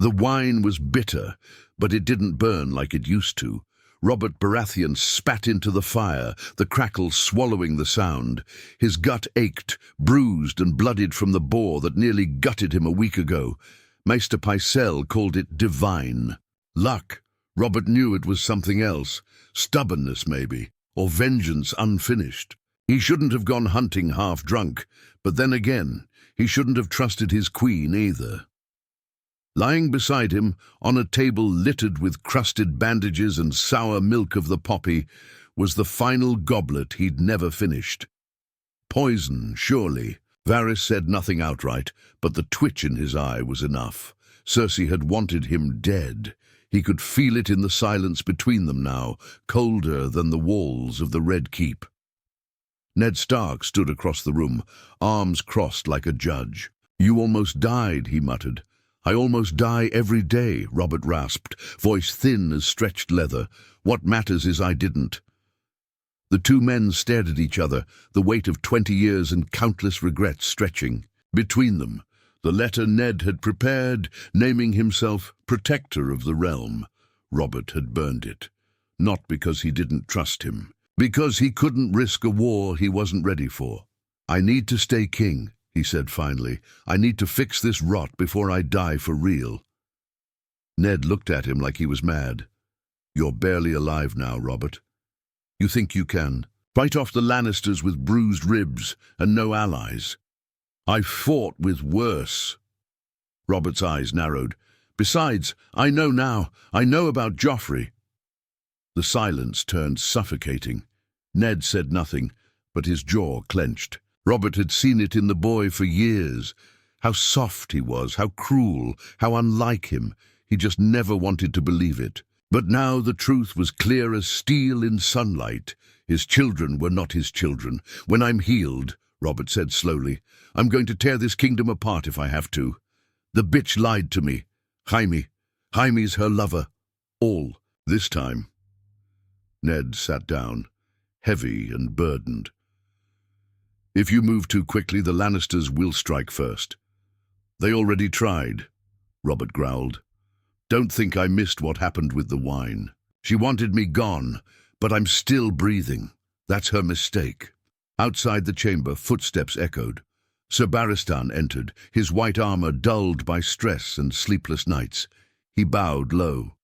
The wine was bitter, but it didn't burn like it used to. Robert Baratheon spat into the fire, the crackle swallowing the sound. His gut ached, bruised and bloodied from the boar that nearly gutted him a week ago. Maester Pycelle called it divine. Luck. Robert knew it was something else. Stubbornness, maybe, or vengeance unfinished. He shouldn't have gone hunting half-drunk, but then again, he shouldn't have trusted his queen either. Lying beside him, on a table littered with crusted bandages and sour milk of the poppy, was the final goblet he'd never finished. Poison, surely. Varys said nothing outright, but the twitch in his eye was enough. Cersei had wanted him dead. He could feel it in the silence between them now, colder than the walls of the Red Keep. Ned Stark stood across the room, arms crossed like a judge. "You almost died," he muttered. "I almost die every day," Robert rasped, voice thin as stretched leather. "What matters is I didn't." The two men stared at each other, the weight of 20 years and countless regrets stretching. Between them, the letter Ned had prepared, naming himself protector of the realm. Robert had burned it. Not because he didn't trust him. Because he couldn't risk a war he wasn't ready for. "I need to stay king," he said finally. "I need to fix this rot before I die for real." Ned looked at him like he was mad. "You're barely alive now, Robert. You think you can fight off the Lannisters with bruised ribs and no allies? I've fought with worse." Robert's eyes narrowed. "Besides, I know now. I know about Joffrey." The silence turned suffocating. Ned said nothing, but his jaw clenched. Robert had seen it in the boy for years. How soft he was, how cruel, how unlike him. He just never wanted to believe it. But now the truth was clear as steel in sunlight. His children were not his children. "When I'm healed," Robert said slowly, "I'm going to tear this kingdom apart if I have to. The bitch lied to me. Jaime's her lover. All, this time." Ned sat down, heavy and burdened. "If you move too quickly, the Lannisters will strike first." "They already tried," Robert growled. "Don't think I missed what happened with the wine. She wanted me gone, but I'm still breathing. That's her mistake." Outside the chamber, footsteps echoed. Sir Baratheon entered, his white armor dulled by stress and sleepless nights. He bowed low.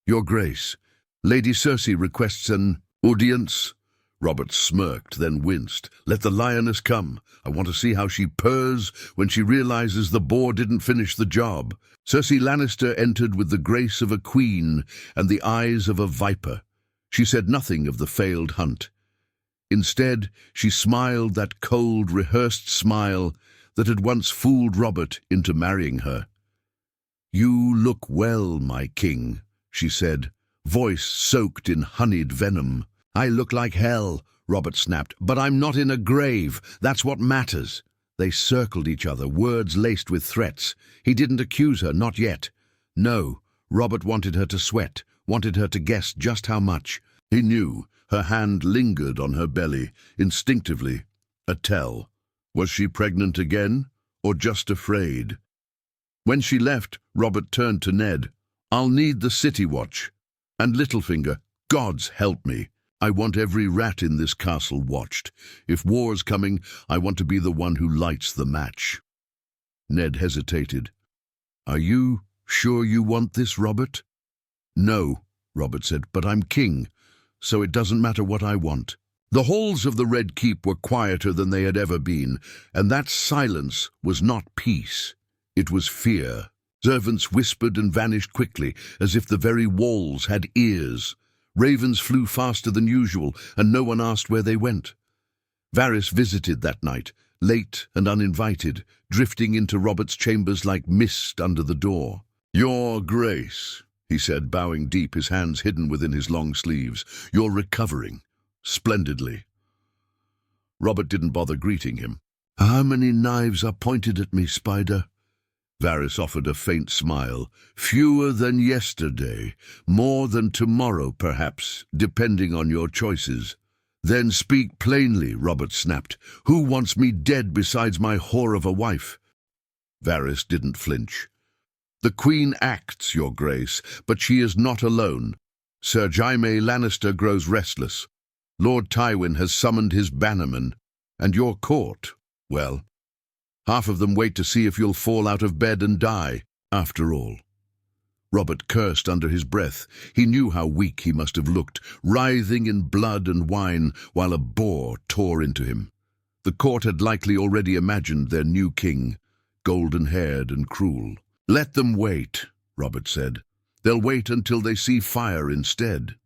"Your Grace, Lady Cersei requests an audience." Robert smirked, then winced. "Let the lioness come. I want to see how she purrs when she realizes the boar didn't finish the job." Cersei Lannister entered with the grace of a queen and the eyes of a viper. She said nothing of the failed hunt. Instead, she smiled that cold, rehearsed smile that had once fooled Robert into marrying her. "You look well, my king," she said, voice soaked in honeyed venom. "I look like hell," Robert snapped, "but I'm not in a grave. That's what matters." They circled each other, words laced with threats. He didn't accuse her, not yet. No, Robert wanted her to sweat, wanted her to guess just how much. He knew. Her hand lingered on her belly, instinctively. A tell. Was she pregnant again, or just afraid? When she left, Robert turned to Ned. "I'll need the city watch. And Littlefinger, gods help me. I want every rat in this castle watched. If war's coming, I want to be the one who lights the match." Ned hesitated. "Are you sure you want this, Robert?" "No," Robert said, "but I'm king, so it doesn't matter what I want." The halls of the Red Keep were quieter than they had ever been, and that silence was not peace. It was fear. Servants whispered and vanished quickly, as if the very walls had ears. Ravens flew faster than usual, and no one asked where they went. Varys visited that night, late and uninvited, drifting into Robert's chambers like mist under the door. "Your Grace," he said, bowing deep, his hands hidden within his long sleeves, "you're recovering. Splendidly." Robert didn't bother greeting him. "How many knives are pointed at me, Spider?" Varys offered a faint smile. "Fewer than yesterday, more than tomorrow, perhaps, depending on your choices." "Then speak plainly," Robert snapped. "Who wants me dead besides my whore of a wife?" Varys didn't flinch. "The Queen acts, Your Grace, but she is not alone. Sir Jaime Lannister grows restless. Lord Tywin has summoned his bannermen, and your court, well, half of them wait to see if you'll fall out of bed and die, after all." Robert cursed under his breath. He knew how weak he must have looked, writhing in blood and wine while a boar tore into him. The court had likely already imagined their new king, golden-haired and cruel. "Let them wait," Robert said. "They'll wait until they see fire instead."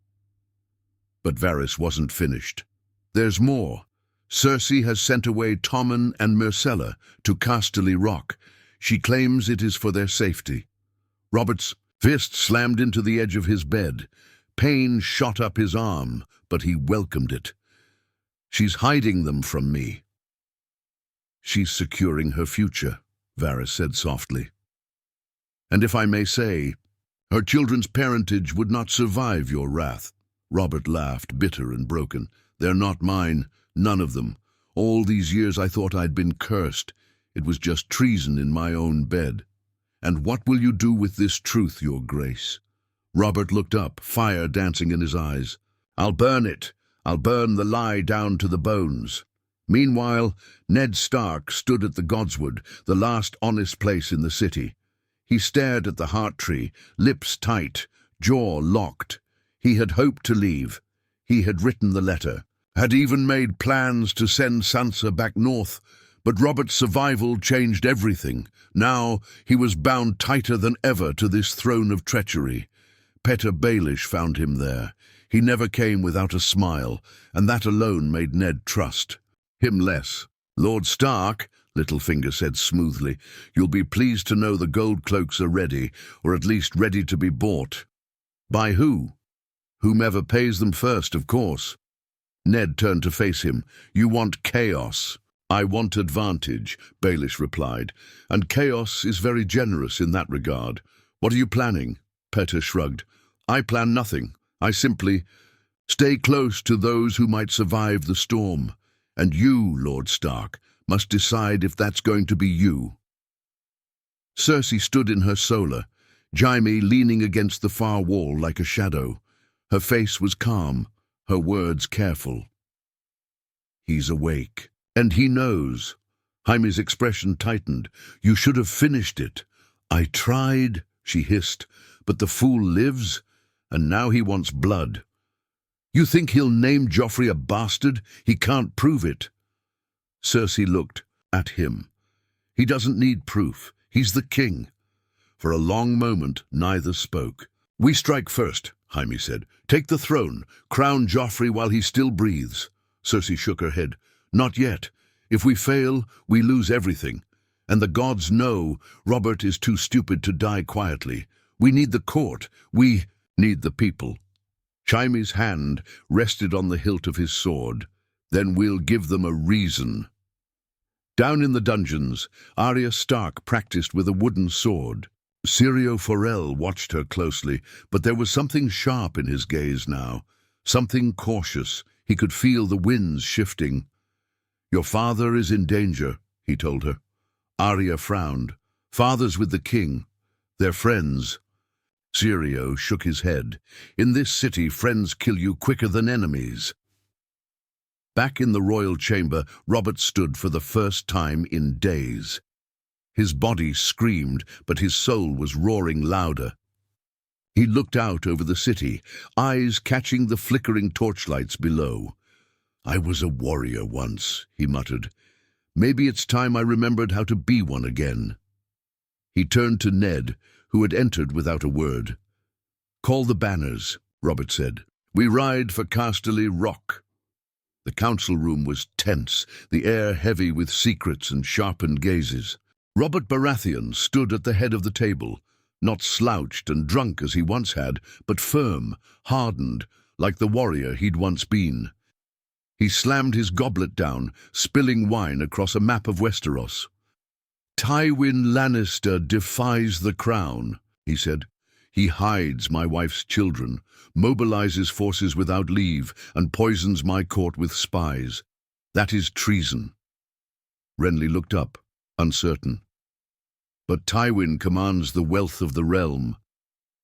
But Varys wasn't finished. "There's more. Cersei has sent away Tommen and Myrcella to Casterly Rock. She claims it is for their safety." Robert's fist slammed into the edge of his bed. Pain shot up his arm, but he welcomed it. "She's hiding them from me." "She's securing her future," Varys said softly. "And if I may say, her children's parentage would not survive your wrath." Robert laughed, bitter and broken. "They're not mine, none of them. All these years I thought I'd been cursed. It was just treason in my own bed. And what will you do with this truth, Your Grace?" Robert looked up, fire dancing in his eyes. "I'll burn it. I'll burn the lie down to the bones." Meanwhile, Ned Stark stood at the Godswood, the last honest place in the city. He stared at the heart tree, lips tight, jaw locked. He had hoped to leave. He had written the letter, had even made plans to send Sansa back north. But Robert's survival changed everything. Now he was bound tighter than ever to this throne of treachery. Petyr Baelish found him there. He never came without a smile, and that alone made Ned trust him less. "Lord Stark," Littlefinger said smoothly, "you'll be pleased to know the gold cloaks are ready, or at least ready to be bought." "By who?" "Whomever pays them first, of course." Ned turned to face him. "You want chaos." "I want advantage," Baelish replied, "and chaos is very generous in that regard. What are you planning?" Petyr shrugged. "I plan nothing. I simply stay close to those who might survive the storm. And you, Lord Stark, must decide if that's going to be you." Cersei stood in her solar, Jaime leaning against the far wall like a shadow. Her face was calm, her words careful. "He's awake. And he knows." Jaime's expression tightened. "You should have finished it." "I tried," she hissed, "but the fool lives, and now he wants blood." "You think he'll name Joffrey a bastard? He can't prove it." Cersei looked at him. "He doesn't need proof. He's the king." For a long moment, neither spoke. "We strike first," Jaime said. "Take the throne. Crown Joffrey while he still breathes." Cersei shook her head. "Not yet. If we fail, we lose everything. And the gods know Robert is too stupid to die quietly. We need the court. We need the people." Jaime's hand rested on the hilt of his sword. "Then we'll give them a reason." Down in the dungeons, Arya Stark practiced with a wooden sword. Syrio Forel watched her closely, but there was something sharp in his gaze now, something cautious. He could feel the winds shifting. "Your father is in danger," he told her. Arya frowned. "Father's with the king. They're friends." Syrio shook his head. "In this city, friends kill you quicker than enemies." Back in the royal chamber, Robert stood for the first time in days. His body screamed, but his soul was roaring louder. He looked out over the city, eyes catching the flickering torchlights below. "I was a warrior once," he muttered. "Maybe it's time I remembered how to be one again." He turned to Ned, who had entered without a word. "Call the banners," Robert said. "We ride for Casterly Rock." The council room was tense, the air heavy with secrets and sharpened gazes. Robert Baratheon stood at the head of the table, not slouched and drunk as he once had, but firm, hardened, like the warrior he'd once been. He slammed his goblet down, spilling wine across a map of Westeros. "Tywin Lannister defies the crown," he said. "He hides my wife's children, mobilizes forces without leave, and poisons my court with spies. That is treason." Renly looked up, uncertain. But Tywin commands the wealth of the realm.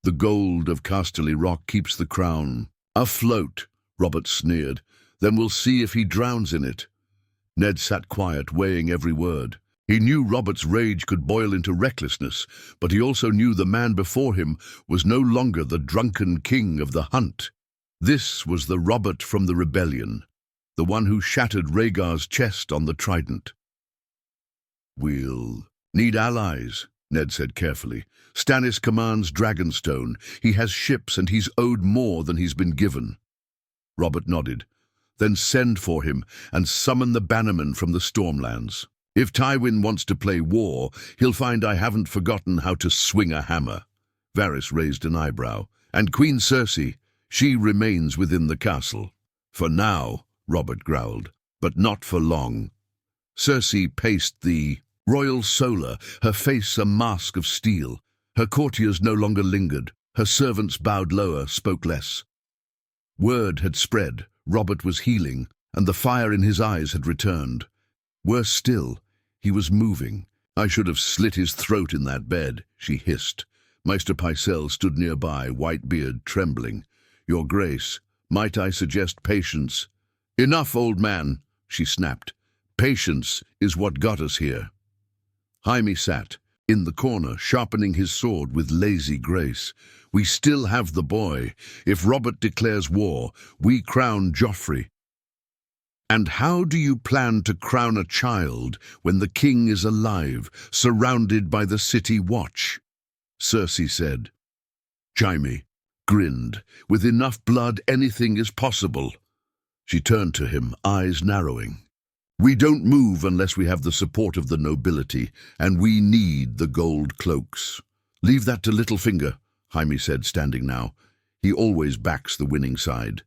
The gold of Casterly Rock keeps the crown afloat, Robert sneered. Then we'll see if he drowns in it. Ned sat quiet, weighing every word. He knew Robert's rage could boil into recklessness, but he also knew the man before him was no longer the drunken king of the hunt. This was the Robert from the rebellion, the one who shattered Rhaegar's chest on the trident. "We'll need allies," Ned said carefully. "Stannis commands Dragonstone. He has ships and he's owed more than he's been given." Robert nodded. "Then send for him and summon the bannermen from the Stormlands. If Tywin wants to play war, he'll find I haven't forgotten how to swing a hammer." Varys raised an eyebrow. "And Queen Cersei, she remains within the castle." "For now," Robert growled, "but not for long." Cersei paced the royal solar, her face a mask of steel. Her courtiers no longer lingered. Her servants bowed lower, spoke less. Word had spread. Robert was healing, and the fire in his eyes had returned. Worse still, he was moving. "I should have slit his throat in that bed," she hissed. Maester Pycelle stood nearby, white beard trembling. "Your Grace, might I suggest patience?" "Enough, old man," she snapped. "Patience is what got us here." Jaime sat in the corner, sharpening his sword with lazy grace. "We still have the boy. If Robert declares war, we crown Joffrey." "And how do you plan to crown a child when the king is alive, surrounded by the city watch?" Cersei said. Jaime grinned. "With enough blood, anything is possible." She turned to him, eyes narrowing. "We don't move unless we have the support of the nobility, and we need the gold cloaks." "Leave that to Littlefinger," Jaime said, standing now. "He always backs the winning side."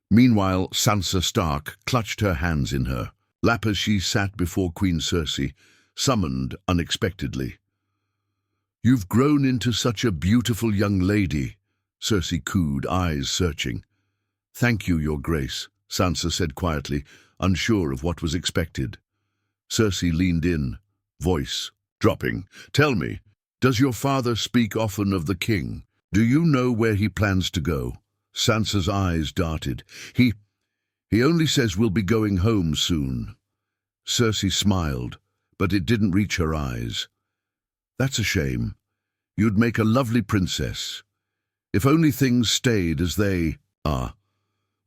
Meanwhile, Sansa Stark clutched her hands in her lap as she sat before Queen Cersei, summoned unexpectedly. "You've grown into such a beautiful young lady," Cersei cooed, eyes searching. "Thank you, Your Grace," Sansa said quietly, unsure of what was expected. Cersei leaned in, voice dropping. "Tell me, does your father speak often of the king? Do you know where he plans to go?" Sansa's eyes darted. He only says we'll be going home soon." Cersei smiled, but it didn't reach her eyes. "That's a shame. You'd make a lovely princess. If only things stayed as they are."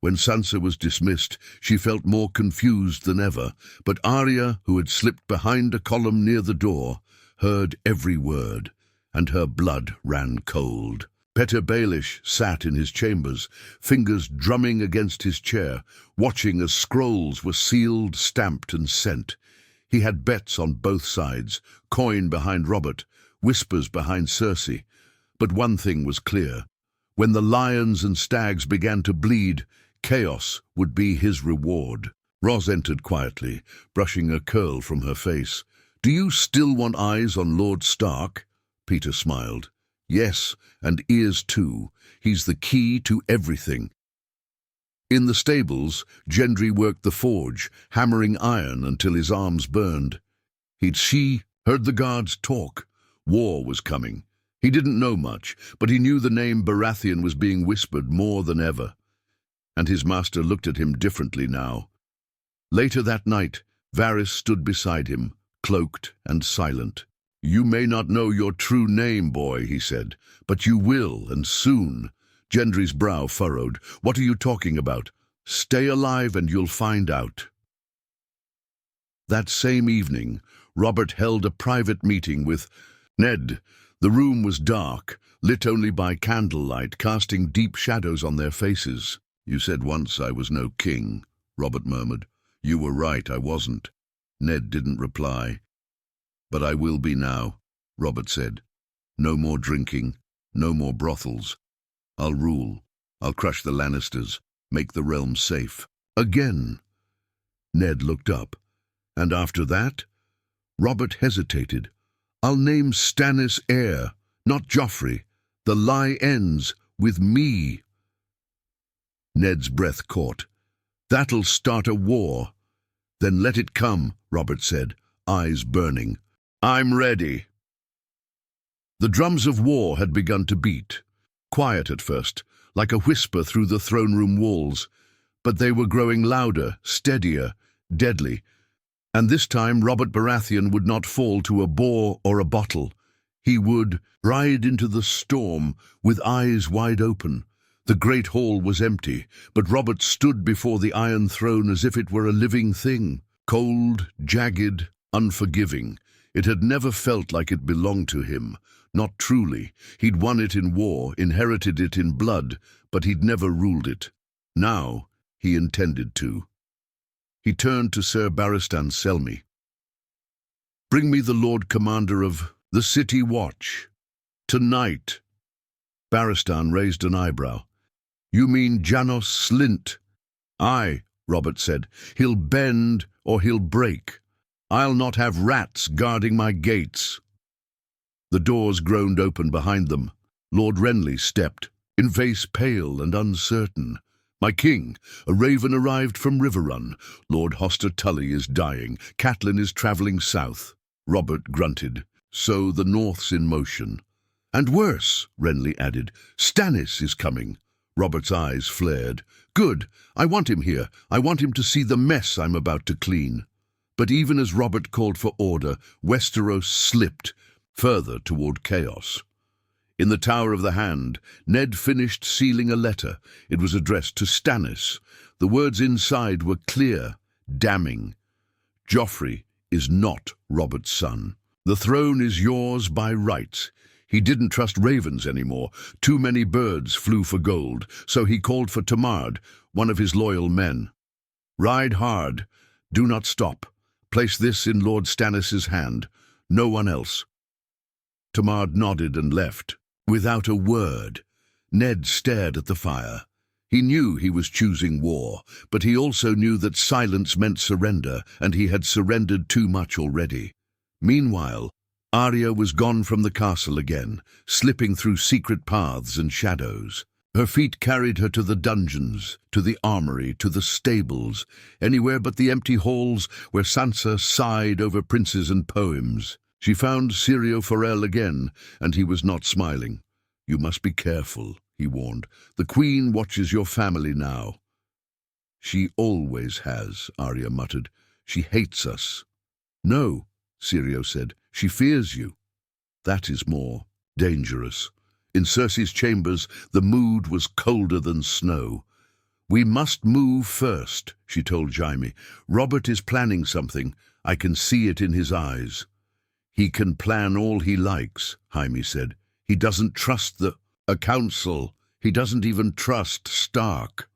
When Sansa was dismissed, she felt more confused than ever, but Arya, who had slipped behind a column near the door, heard every word, and her blood ran cold. Petyr Baelish sat in his chambers, fingers drumming against his chair, watching as scrolls were sealed, stamped, and sent. He had bets on both sides, coin behind Robert, whispers behind Cersei. But one thing was clear. When the lions and stags began to bleed, chaos would be his reward. Ros entered quietly, brushing a curl from her face. "Do you still want eyes on Lord Stark?" Petyr smiled. "Yes, and ears too. He's the key to everything." In the stables, Gendry worked the forge, hammering iron until his arms burned. She heard the guards talk. War was coming. He didn't know much, but he knew the name Baratheon was being whispered more than ever. And his master looked at him differently now. Later that night, Varys stood beside him, cloaked and silent. "You may not know your true name, boy," he said, "but you will, and soon." Gendry's brow furrowed. "What are you talking about?" "Stay alive and you'll find out." That same evening, Robert held a private meeting with Ned. The room was dark, lit only by candlelight, casting deep shadows on their faces. "You said once I was no king," Robert murmured. "You were right, I wasn't." Ned didn't reply. "But I will be now," Robert said. "No more drinking, no more brothels. I'll rule. I'll crush the Lannisters, make the realm safe." "Again?" Ned looked up. "And after that?" Robert hesitated. "I'll name Stannis heir, not Joffrey. The lie ends with me." Ned's breath caught. "That'll start a war." "Then let it come," Robert said, eyes burning. "I'm ready." The drums of war had begun to beat, quiet at first, like a whisper through the throne room walls, but they were growing louder, steadier, deadly, and this time Robert Baratheon would not fall to a boar or a bottle. He would ride into the storm with eyes wide open. The great hall was empty, but Robert stood before the Iron Throne as if it were a living thing, cold, jagged, unforgiving. It had never felt like it belonged to him. Not truly. He'd won it in war, inherited it in blood, but he'd never ruled it. Now he intended to. He turned to Sir Barristan Selmy. "Bring me the Lord Commander of the City Watch. Tonight." Barristan raised an eyebrow. "You mean Janos Slynt?" "Aye," Robert said. "He'll bend or he'll break. I'll not have rats guarding my gates." The doors groaned open behind them. Lord Renly stepped, in face pale and uncertain. "My king, a raven arrived from Riverrun. Lord Hoster Tully is dying. Catelyn is travelling south." Robert grunted. "So the North's in motion." "And worse," Renly added. "Stannis is coming." Robert's eyes flared. "Good. I want him here. I want him to see the mess I'm about to clean." But even as Robert called for order, Westeros slipped further toward chaos. In the Tower of the Hand, Ned finished sealing a letter. It was addressed to Stannis. The words inside were clear, damning. "Joffrey is not Robert's son. The throne is yours by right." He didn't trust ravens anymore. Too many birds flew for gold, so he called for Tamard, one of his loyal men. "Ride hard. Do not stop. Place this in Lord Stannis's hand. No one else." Tamard nodded and left, without a word. Ned stared at the fire. He knew he was choosing war, but he also knew that silence meant surrender, and he had surrendered too much already. Meanwhile, Arya was gone from the castle again, slipping through secret paths and shadows. Her feet carried her to the dungeons, to the armory, to the stables, anywhere but the empty halls where Sansa sighed over princes and poems. She found Syrio Forel again, and he was not smiling. "You must be careful," he warned. "The Queen watches your family now." "She always has," Arya muttered. "She hates us." "No," Syrio said. "She fears you." That is more dangerous. In Cersei's chambers, the mood was colder than snow. "We must move first," she told Jaime. "Robert is planning something. I can see it in his eyes." "He can plan all he likes," Jaime said. "He doesn't trust a council. He doesn't even trust Stark."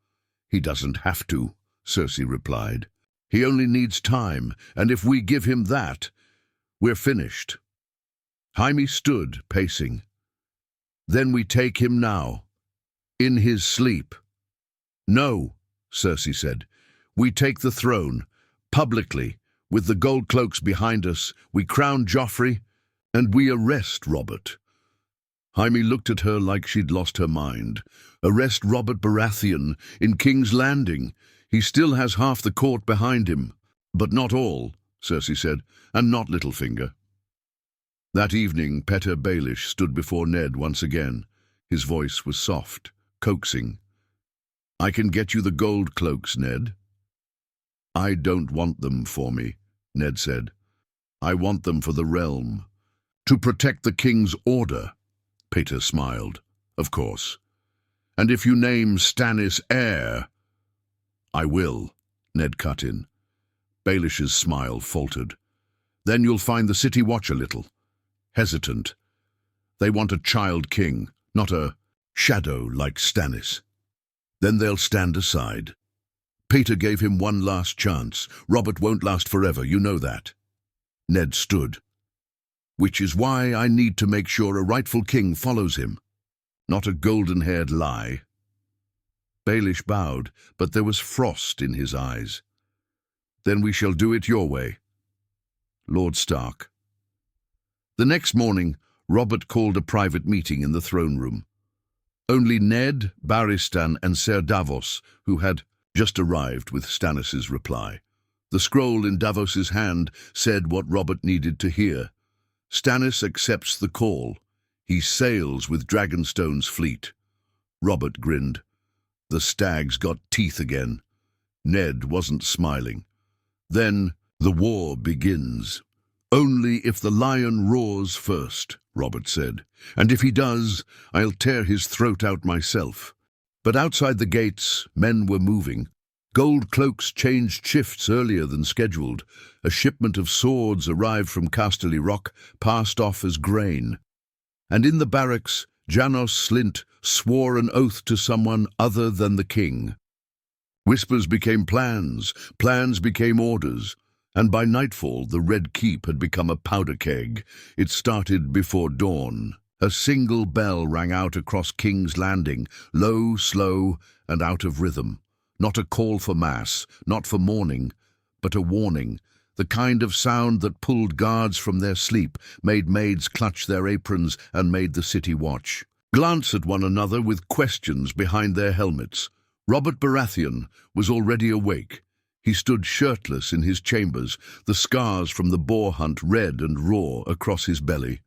"He doesn't have to," Cersei replied. "He only needs time, and if we give him that, we're finished." Jaime stood, pacing. "Then we take him now, in his sleep." "No," Cersei said. "We take the throne, publicly, with the gold cloaks behind us. We crown Joffrey, and we arrest Robert." Jaime looked at her like she'd lost her mind. "Arrest Robert Baratheon in King's Landing. He still has half the court behind him." "But not all," Cersei said, "and not Littlefinger." That evening, Petyr Baelish stood before Ned once again. His voice was soft, coaxing. "I can get you the gold cloaks, Ned." "I don't want them for me," Ned said. "I want them for the realm. To protect the king's order." Petyr smiled. "Of course. And if you name Stannis heir—" "I will," Ned cut in. Baelish's smile faltered. "Then you'll find the City Watch a little hesitant. They want a child king, not a shadow like Stannis. Then they'll stand aside. Petyr gave him one last chance. Robert won't last forever, you know that." Ned stood. "Which is why I need to make sure a rightful king follows him, not a golden-haired lie." Baelish bowed, but there was frost in his eyes. "Then we shall do it your way, Lord Stark." The next morning, Robert called a private meeting in the throne room. Only Ned, Barristan, and Ser Davos, who had just arrived with Stannis's reply. The scroll in Davos's hand said what Robert needed to hear. Stannis accepts the call. He sails with Dragonstone's fleet. Robert grinned. The stags got teeth again. Ned wasn't smiling. Then the war begins. Only if the lion roars first, Robert said. And if he does, I'll tear his throat out myself. But outside the gates, men were moving. Gold cloaks changed shifts earlier than scheduled. A shipment of swords arrived from Casterly Rock, passed off as grain. And in the barracks, Janos Slynt swore an oath to someone other than the king. Whispers became plans, plans became orders, and by nightfall the Red Keep had become a powder keg. It started before dawn. A single bell rang out across King's Landing, low, slow, and out of rhythm. Not a call for mass, not for mourning, but a warning, the kind of sound that pulled guards from their sleep, made maids clutch their aprons, and made the city watch. Glance at one another with questions behind their helmets. Robert Baratheon was already awake. He stood shirtless in his chambers, the scars from the boar hunt red and raw across his belly.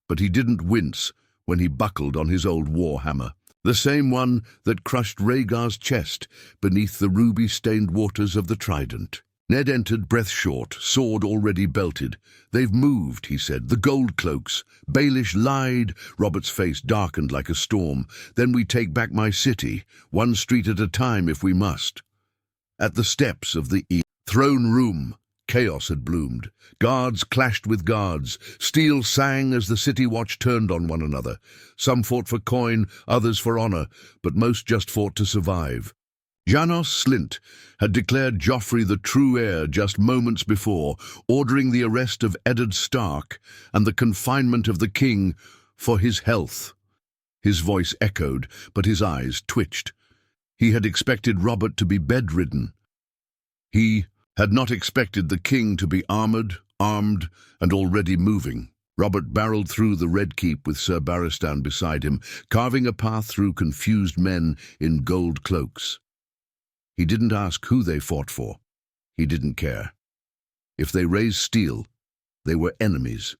But he didn't wince when he buckled on his old war hammer, the same one that crushed Rhaegar's chest beneath the ruby-stained waters of the Trident. Ned entered, breath short, sword already belted. "They've moved," he said. "The gold cloaks. Baelish lied." Robert's face darkened like a storm. "Then we take back my city, one street at a time if we must." At the steps of the throne room, chaos had bloomed. Guards clashed with guards. Steel sang as the city watch turned on one another. Some fought for coin, others for honor, but most just fought to survive. Janos Slynt had declared Joffrey the true heir just moments before, ordering the arrest of Eddard Stark and the confinement of the king for his health. His voice echoed, but his eyes twitched. He had expected Robert to be bedridden. He had not expected the king to be armed, armed, and already moving. Robert barreled through the Red Keep with Sir Barristan beside him, carving a path through confused men in gold cloaks. He didn't ask who they fought for. He didn't care. If they raised steel, they were enemies.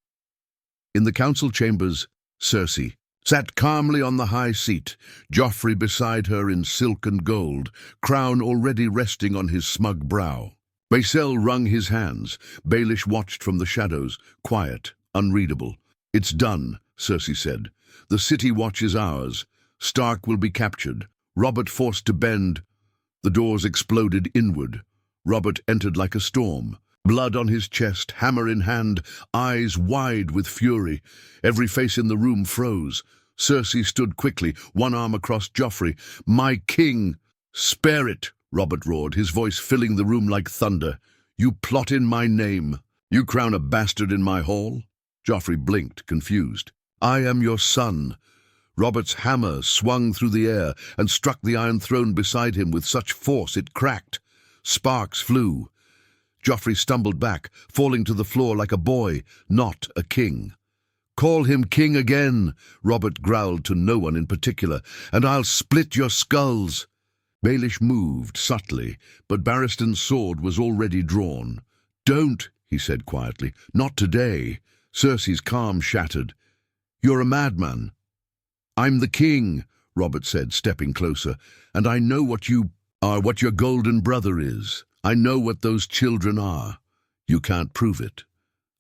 In the council chambers, Cersei sat calmly on the high seat, Joffrey beside her in silk and gold, crown already resting on his smug brow. Maecelle wrung his hands. Baelish watched from the shadows, quiet, unreadable. "It's done," Cersei said. "The city watch is ours. Stark will be captured. Robert forced to bend." The doors exploded inward. Robert entered like a storm. Blood on his chest, hammer in hand, eyes wide with fury. Every face in the room froze. Cersei stood quickly, one arm across Joffrey. "My king!" "Spare it!" Robert roared, his voice filling the room like thunder. "You plot in my name. You crown a bastard in my hall?" Joffrey blinked, confused. "I am your son." Robert's hammer swung through the air and struck the Iron Throne beside him with such force it cracked. Sparks flew. Joffrey stumbled back, falling to the floor like a boy, not a king. "Call him king again," Robert growled to no one in particular, "and I'll split your skulls." Baelish moved subtly, but Barristan's sword was already drawn. "Don't," he said quietly. "Not today." Cersei's calm shattered. "You're a madman." "I'm the king," Robert said, stepping closer, "and I know what you are, what your golden brother is. I know what those children are. You can't prove it."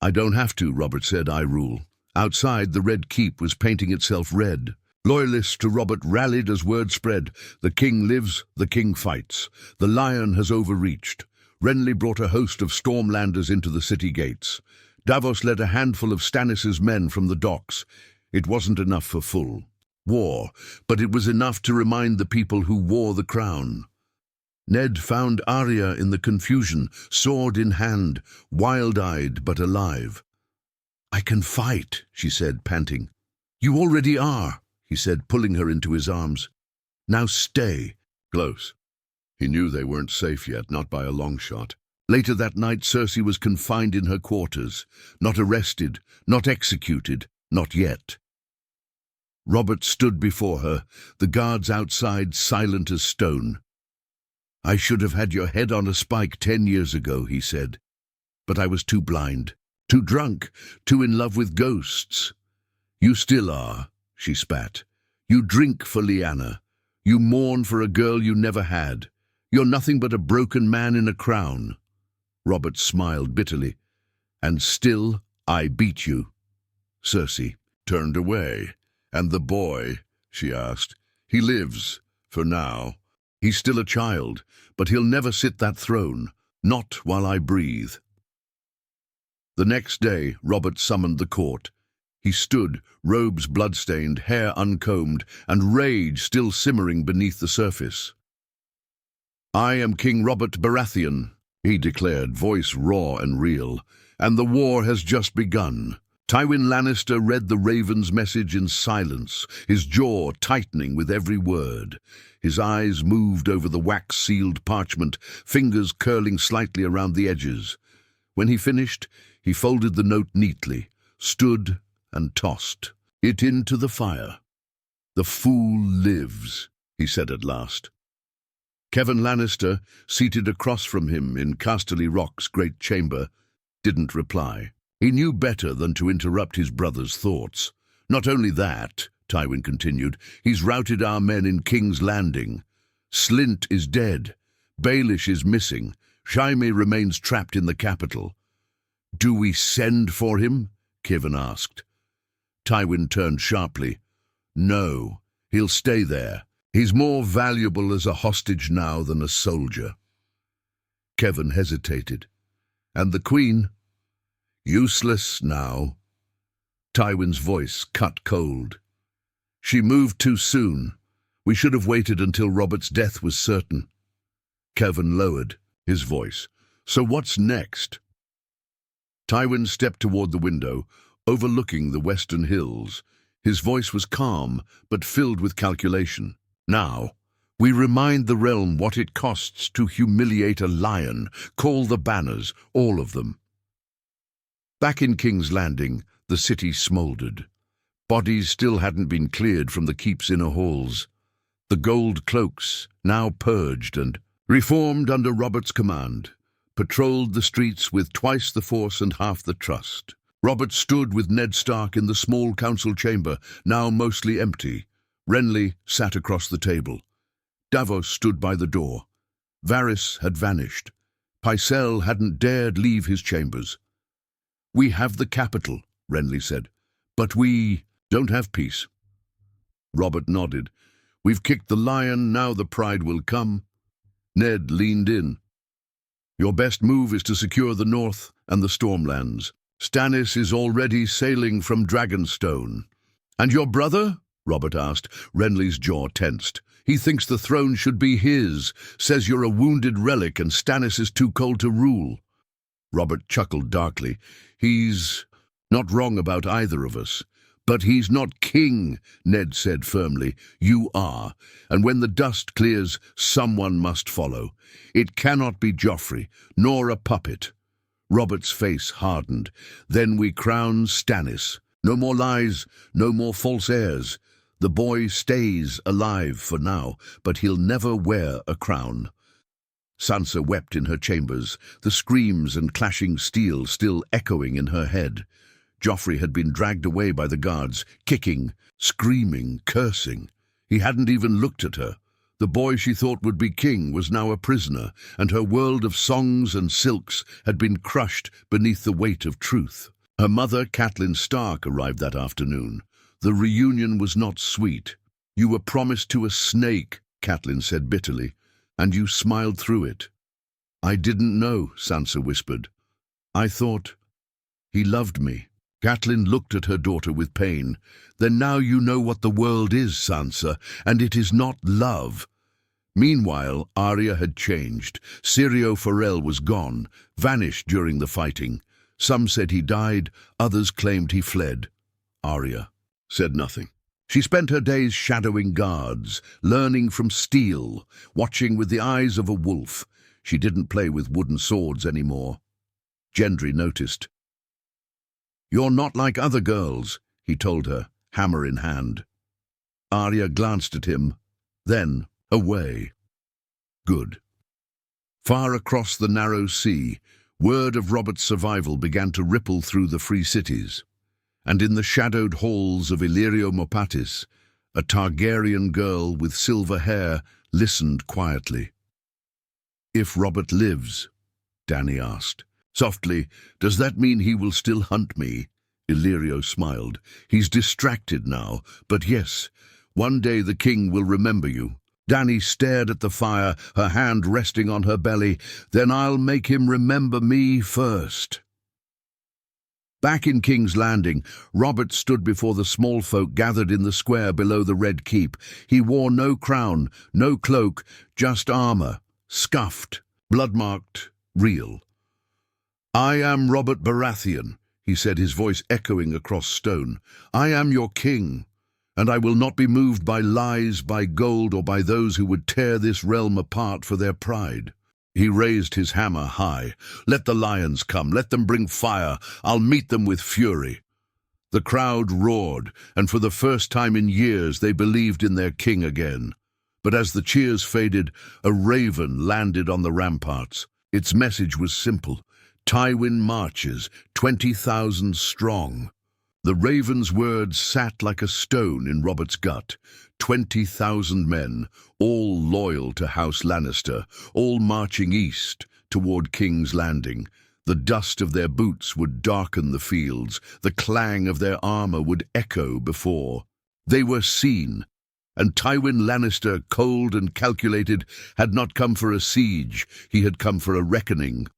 "I don't have to," Robert said. "I rule." Outside, the Red Keep was painting itself red. Loyalists to Robert rallied as word spread. The king lives, the king fights. The lion has overreached. Renly brought a host of Stormlanders into the city gates. Davos led a handful of Stannis' men from the docks. It wasn't enough for full war, but it was enough to remind the people who wore the crown. Ned found Arya in the confusion, sword in hand, wild-eyed but alive. "I can fight," she said, panting. "You already are," he said, pulling her into his arms. "Now stay close." He knew they weren't safe yet, not by a long shot. Later that night, Cersei was confined in her quarters, not arrested, not executed, not yet. Robert stood before her, the guards outside silent as stone. "I should have had your head on a spike 10 years ago," he said. "But I was too blind, too drunk, too in love with ghosts." You still are, she spat. You drink for Lyanna. You mourn for a girl you never had. You're nothing but a broken man in a crown. Robert smiled bitterly. And still, I beat you. Cersei turned away. And the boy, she asked. He lives, for now. He's still a child, but he'll never sit that throne, not while I breathe. The next day, Robert summoned the court. He stood, robes blood-stained, hair uncombed, and rage still simmering beneath the surface. I am King Robert Baratheon, he declared, voice raw and real, and the war has just begun. Tywin Lannister read the Raven's message in silence, his jaw tightening with every word. His eyes moved over the wax-sealed parchment, fingers curling slightly around the edges. When he finished, he folded the note neatly, stood and tossed it into the fire. The fool lives, he said at last. Kevan Lannister, seated across from him in Casterly Rock's great chamber, didn't reply. He knew better than to interrupt his brother's thoughts. Not only that, Tywin continued, he's routed our men in King's Landing. Slint is dead. Baelish is missing. Jaime remains trapped in the capital. Do we send for him? Kevan asked. Tywin turned sharply. No, he'll stay there. He's more valuable as a hostage now than a soldier. Kevan hesitated. And the Queen? Useless now. Tywin's voice cut cold. She moved too soon. We should have waited until Robert's death was certain. Kevan lowered his voice. So what's next? Tywin stepped toward the window, overlooking the western hills. His voice was calm, but filled with calculation. Now, we remind the realm what it costs to humiliate a lion, call the banners, all of them. Back in King's Landing, the city smouldered. Bodies still hadn't been cleared from the keep's inner halls. The gold cloaks, now purged and reformed under Robert's command, patrolled the streets with twice the force and half the trust. Robert stood with Ned Stark in the small council chamber, now mostly empty. Renly sat across the table. Davos stood by the door. Varys had vanished. Pycelle hadn't dared leave his chambers. We have the capital, Renly said, but we don't have peace. Robert nodded. We've kicked the lion, now the pride will come. Ned leaned in. Your best move is to secure the north and the Stormlands. Stannis is already sailing from Dragonstone. And your brother? Robert asked. Renly's jaw tensed. He thinks the throne should be his, says you're a wounded relic and Stannis is too cold to rule. Robert chuckled darkly. He's not wrong about either of us. But he's not king, Ned said firmly. You are, and when the dust clears, someone must follow. It cannot be Joffrey, nor a puppet. Robert's face hardened. Then we crown Stannis. No more lies, no more false heirs. The boy stays alive for now, but he'll never wear a crown. Sansa wept in her chambers, the screams and clashing steel still echoing in her head. Joffrey had been dragged away by the guards, kicking, screaming, cursing. He hadn't even looked at her. The boy she thought would be king was now a prisoner, and her world of songs and silks had been crushed beneath the weight of truth. Her mother, Catelyn Stark, arrived that afternoon. The reunion was not sweet. You were promised to a snake, Catelyn said bitterly, and you smiled through it. I didn't know, Sansa whispered. I thought he loved me. Catelyn looked at her daughter with pain. Then now you know what the world is, Sansa, and it is not love. Meanwhile, Arya had changed. Syrio Forel was gone, vanished during the fighting. Some said he died, others claimed he fled. Arya said nothing. She spent her days shadowing guards, learning from steel, watching with the eyes of a wolf. She didn't play with wooden swords anymore. Gendry noticed. You're not like other girls, he told her, hammer in hand. Arya glanced at him, then away. Good. Far across the narrow sea, word of Robert's survival began to ripple through the free cities. and in the shadowed halls of Illyrio Mopatis, a Targaryen girl with silver hair listened quietly. "If Robert lives," Dany asked. Softly, "does that mean he will still hunt me?" Illyrio smiled. "He's distracted now, but yes, one day the king will remember you." Dany stared at the fire, her hand resting on her belly. "Then I'll make him remember me first." Back in King's Landing, Robert stood before the small folk gathered in the square below the Red Keep. He wore no crown, no cloak, just armor, scuffed, blood-marked, real. "I am Robert Baratheon," he said, his voice echoing across stone. "I am your king, and I will not be moved by lies, by gold, or by those who would tear this realm apart for their pride." He raised his hammer high. "Let the lions come, let them bring fire. I'll meet them with fury." The crowd roared, and for the first time in years they believed in their king again. But as the cheers faded, a raven landed on the ramparts. Its message was simple: Tywin marches, 20,000 strong. The raven's words sat like a stone in Robert's gut. 20,000 men, all loyal to House Lannister, all marching east toward King's Landing. The dust of their boots would darken the fields. The clang of their armor would echo before. They were seen, and Tywin Lannister, cold and calculated, had not come for a siege. He had come for a reckoning.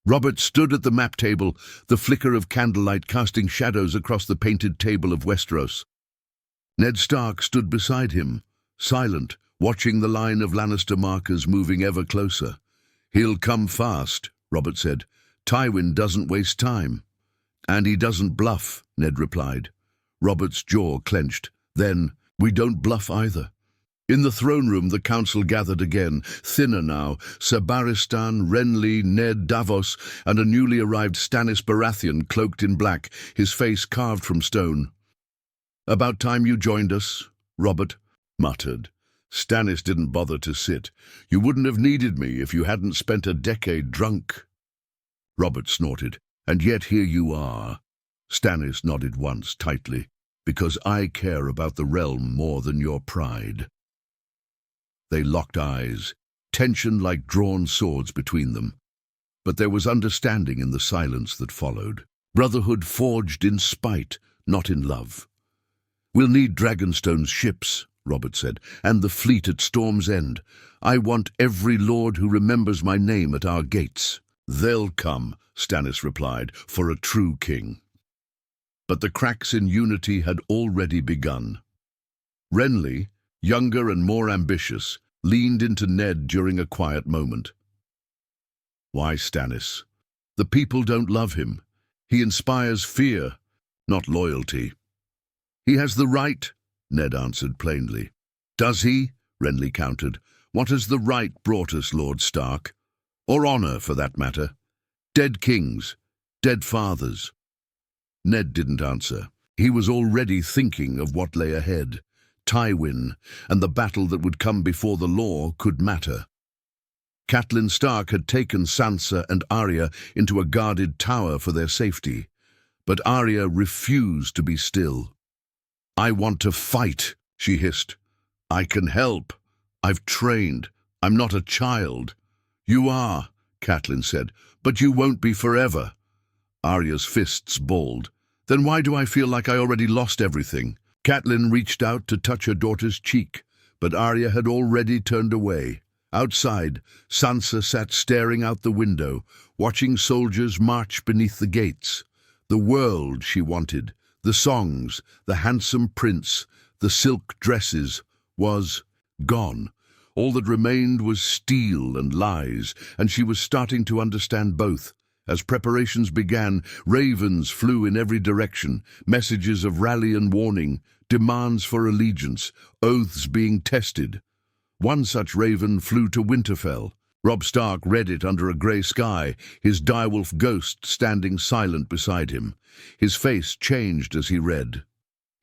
Robert stood at the map table, the flicker of candlelight casting shadows across the painted table of Westeros. Ned Stark stood beside him, silent, watching the line of Lannister markers moving ever closer. "He'll come fast," Robert said. "Tywin doesn't waste time." "And he doesn't bluff," Ned replied. Robert's jaw clenched. "Then we don't bluff either." In the throne room, the council gathered again, thinner now. Sir Barristan, Renly, Ned, Davos, and a newly arrived Stannis Baratheon cloaked in black, his face carved from stone. "About time you joined us," Robert muttered. "Stannis didn't bother to sit. You wouldn't have needed me if you hadn't spent a decade drunk." Robert snorted. "And yet here you are." Stannis nodded once, tightly. "Because I care about the realm more than your pride." They locked eyes, tension like drawn swords between them. But there was understanding in the silence that followed. Brotherhood forged in spite, not in love. "We'll need Dragonstone's ships," Robert said, "and the fleet at Storm's End. I want every lord who remembers my name at our gates." "They'll come," Stannis replied, "for a true king." But the cracks in unity had already begun. Renly, younger and more ambitious, leaned into Ned during a quiet moment. "Why, Stannis? The people don't love him. He inspires fear, not loyalty." "He has the right," Ned answered plainly. "Does he?" Renly countered. "What has the right brought us, Lord Stark? Or honor, for that matter? Dead kings, dead fathers." Ned didn't answer. He was already thinking of what lay ahead. Tywin, and the battle that would come before the law could matter. Catelyn Stark had taken Sansa and Arya into a guarded tower for their safety, but Arya refused to be still. "I want to fight," she hissed. "I can help. I've trained. I'm not a child." "You are," Catelyn said, "but you won't be forever." Arya's fists balled. "Then why do I feel like I already lost everything?" Catelyn reached out to touch her daughter's cheek, but Arya had already turned away. Outside, Sansa sat staring out the window, watching soldiers march beneath the gates. The world she wanted, the songs, the handsome prince, the silk dresses, was gone. All that remained was steel and lies, and she was starting to understand both. As preparations began, ravens flew in every direction, messages of rally and warning, demands for allegiance, oaths being tested. One such raven flew to Winterfell. Robb Stark read it under a grey sky, his direwolf ghost standing silent beside him. His face changed as he read.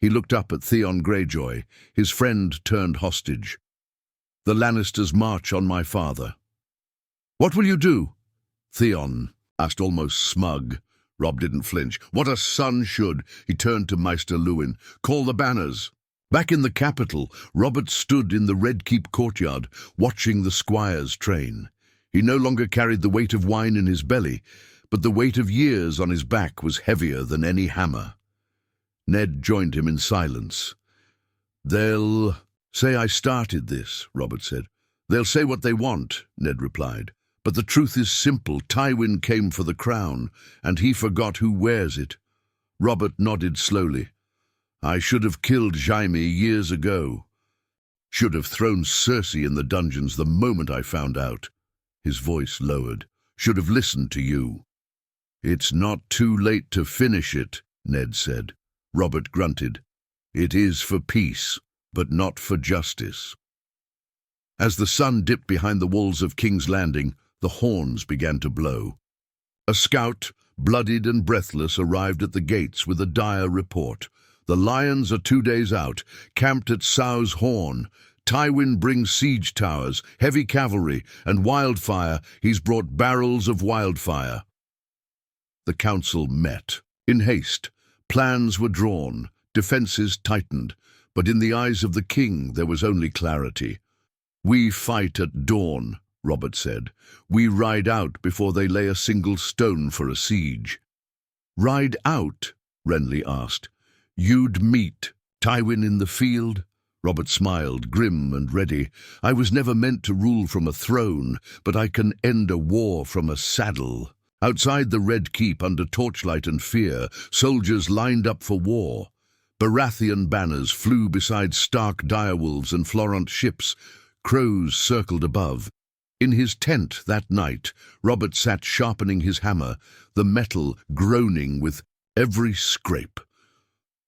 He looked up at Theon Greyjoy, his friend turned hostage. "The Lannisters march on my father." "What will you do?" Theon asked, almost smug. Robb didn't flinch. What a son should. He turned to Maester Lewin. Call the banners. Back in the capital, Robert stood in the Red Keep courtyard, watching the squires train. He no longer carried the weight of wine in his belly, but the weight of years on his back was heavier than any hammer. Ned joined him in silence. "They'll say I started this," Robert said. "They'll say what they want," Ned replied. "But the truth is simple. Tywin came for the crown, and he forgot who wears it." Robert nodded slowly. "I should have killed Jaime years ago. Should have thrown Cersei in the dungeons the moment I found out." His voice lowered. "Should have listened to you." "It's not too late to finish it," Ned said. Robert grunted. "It is for peace, but not for justice." As the sun dipped behind the walls of King's Landing, the horns began to blow. A scout, bloodied and breathless, arrived at the gates with a dire report. "The Lions are 2 days out, camped at Sow's Horn. Tywin brings siege towers, heavy cavalry, and wildfire. He's brought barrels of wildfire." The council met. In haste, plans were drawn, defences tightened, but in the eyes of the king there was only clarity. "We fight at dawn," Robert said. "We ride out before they lay a single stone for a siege." "Ride out?" Renly asked. "You'd meet Tywin in the field?" Robert smiled, grim and ready. "I was never meant to rule from a throne, but I can end a war from a saddle." Outside the Red Keep, under torchlight and fear, soldiers lined up for war. Baratheon banners flew beside stark direwolves and Florent ships. Crows circled above. In his tent that night, Robert sat sharpening his hammer, the metal groaning with every scrape.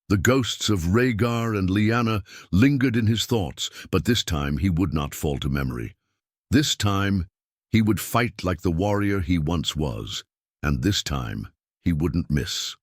The ghosts of Rhaegar and Lyanna lingered in his thoughts, but this time he would not fall to memory. This time he would fight like the warrior he once was, and this time he wouldn't miss.